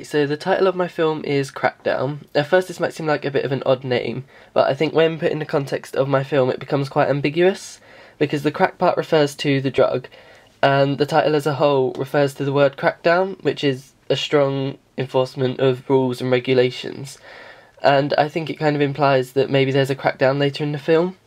so the title of my film is Crackdown. At first this might seem like a bit of an odd name, but I think when put in the context of my film it becomes quite ambiguous, because the crack part refers to the drug, and the title as a whole refers to the word crackdown, which is a strong enforcement of rules and regulations. And I think it kind of implies that maybe there's a crackdown later in the film.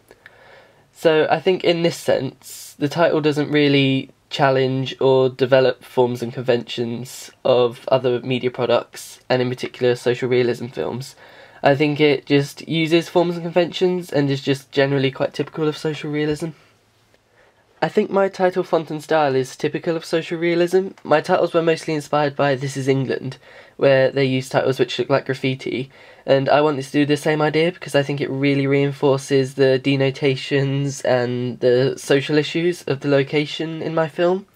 So I think in this sense, the title doesn't really challenge or develop forms and conventions of other media products, and in particular social realism films. I think it just uses forms and conventions and is just generally quite typical of social realism. I think my title font and style is typical of social realism. My titles were mostly inspired by This Is England, where they use titles which look like graffiti, and I wanted to do the same idea because I think it really reinforces the denotations and the social issues of the location in my film.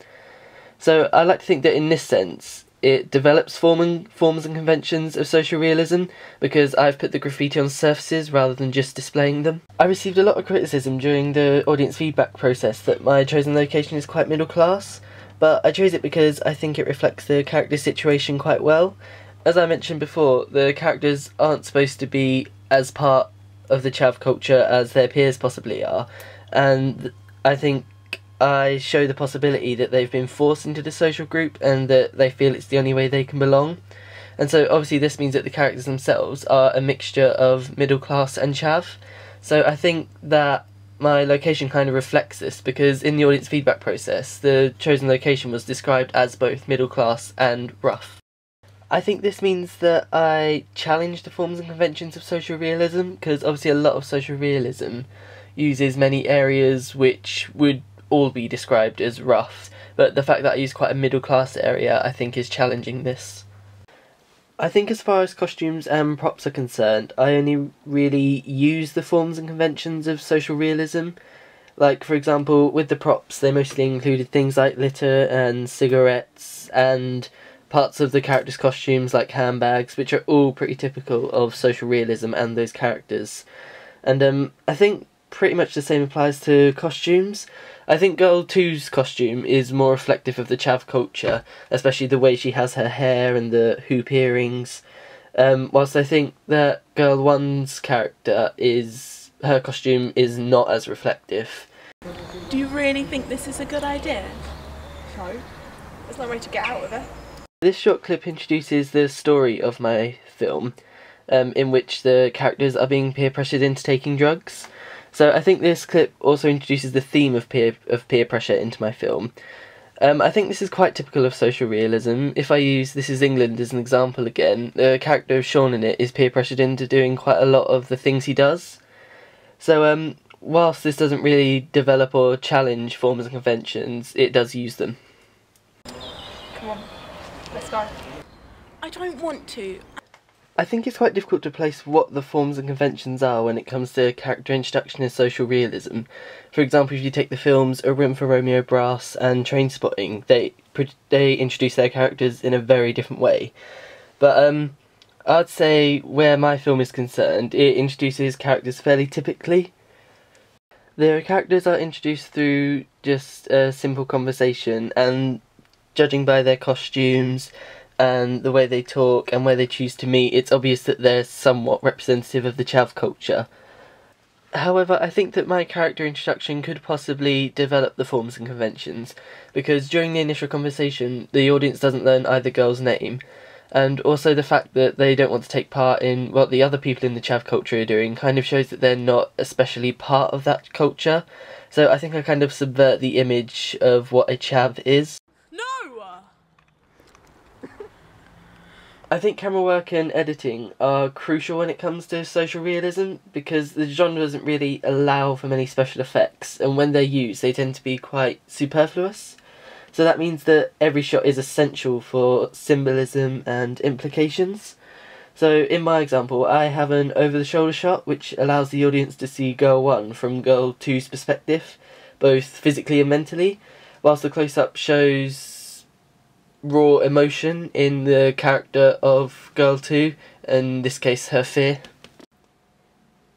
So I like to think that in this sense it develops forms and conventions of social realism, because I've put the graffiti on surfaces rather than just displaying them. I received a lot of criticism during the audience feedback process that my chosen location is quite middle class, but I chose it because I think it reflects the character's situation quite well. As I mentioned before, the characters aren't supposed to be as part of the chav culture as their peers possibly are, and I think I show the possibility that they've been forced into the social group and that they feel it's the only way they can belong. And so obviously this means that the characters themselves are a mixture of middle class and chav. So I think that my location kind of reflects this, because in the audience feedback process the chosen location was described as both middle class and rough. I think this means that I challenge the forms and conventions of social realism, because obviously a lot of social realism uses many areas which would all be described as rough, but the fact that I use quite a middle class area I think is challenging this. I think as far as costumes and props are concerned, I only really use the forms and conventions of social realism. Like, for example, with the props they mostly included things like litter and cigarettes and parts of the characters' costumes like handbags, which are all pretty typical of social realism and those characters. And I think pretty much the same applies to costumes. I think Girl 2's costume is more reflective of the chav culture, especially the way she has her hair and the hoop earrings, whilst I think that Girl 1's her costume is not as reflective. Do you really think this is a good idea? No. There's no way to get out of it. This short clip introduces the story of my film, in which the characters are being peer pressured into taking drugs. So I think this clip also introduces the theme of peer pressure into my film. I think this is quite typical of social realism. If I use This Is England as an example again, the character of Sean in it is peer pressured into doing quite a lot of the things he does. So whilst this doesn't really develop or challenge forms and conventions, it does use them. Come on, let's go. I don't want to. I think it's quite difficult to place what the forms and conventions are when it comes to character introduction in social realism. For example, if you take the films A Room for Romeo Brass and Trainspotting, they introduce their characters in a very different way. But I'd say where my film is concerned, it introduces characters fairly typically. The characters are introduced through just a simple conversation, and judging by their costumes and the way they talk and where they choose to meet, it's obvious that they're somewhat representative of the chav culture. However, I think that my character introduction could possibly develop the forms and conventions, because during the initial conversation the audience doesn't learn either girl's name, and also the fact that they don't want to take part in what the other people in the chav culture are doing kind of shows that they're not especially part of that culture. So I think I kind of subvert the image of what a chav is. I think camera work and editing are crucial when it comes to social realism, because the genre doesn't really allow for many special effects, and when they're used they tend to be quite superfluous. So that means that every shot is essential for symbolism and implications. So in my example I have an over-the-shoulder shot which allows the audience to see Girl 1 from Girl 2's perspective, both physically and mentally, whilst the close-up shows raw emotion in the character of Girl 2, in this case her fear.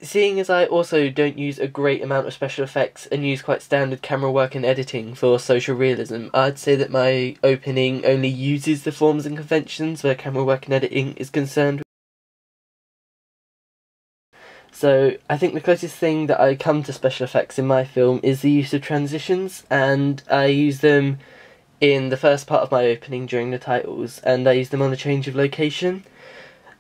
seeing as I also don't use a great amount of special effects and use quite standard camera work and editing for social realism, I'd say that my opening only uses the forms and conventions where camera work and editing is concerned. So I think the closest thing that I come to special effects in my film is the use of transitions, and I use them in the first part of my opening during the titles, and I use them on a change of location.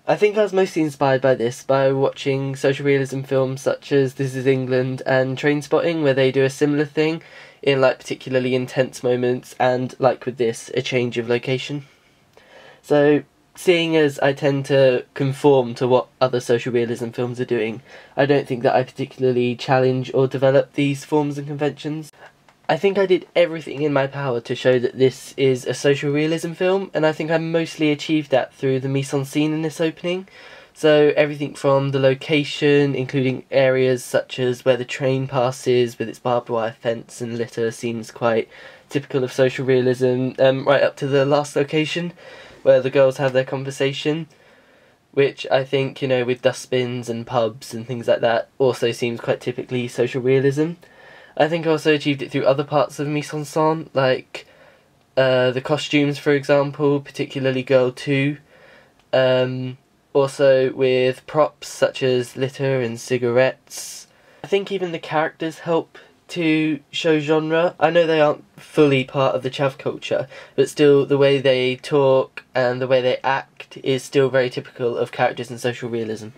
I think I was mostly inspired by this by watching social realism films such as This Is England and Trainspotting, where they do a similar thing in like particularly intense moments, and like with this, a change of location. So seeing as I tend to conform to what other social realism films are doing, I don't think that I particularly challenge or develop these forms and conventions. I think I did everything in my power to show that this is a social realism film, and I think I mostly achieved that through the mise-en-scene in this opening. So everything from the location, including areas such as where the train passes with its barbed wire fence and litter, seems quite typical of social realism, right up to the last location, where the girls have their conversation, which I think, you know, with dustbins and pubs and things like that, also seems quite typically social realism. I think I also achieved it through other parts of mise-en-scene, like the costumes, for example, particularly Girl 2. Also with props such as litter and cigarettes. I think even the characters help to show genre. I know they aren't fully part of the chav culture, but still the way they talk and the way they act is still very typical of characters in social realism.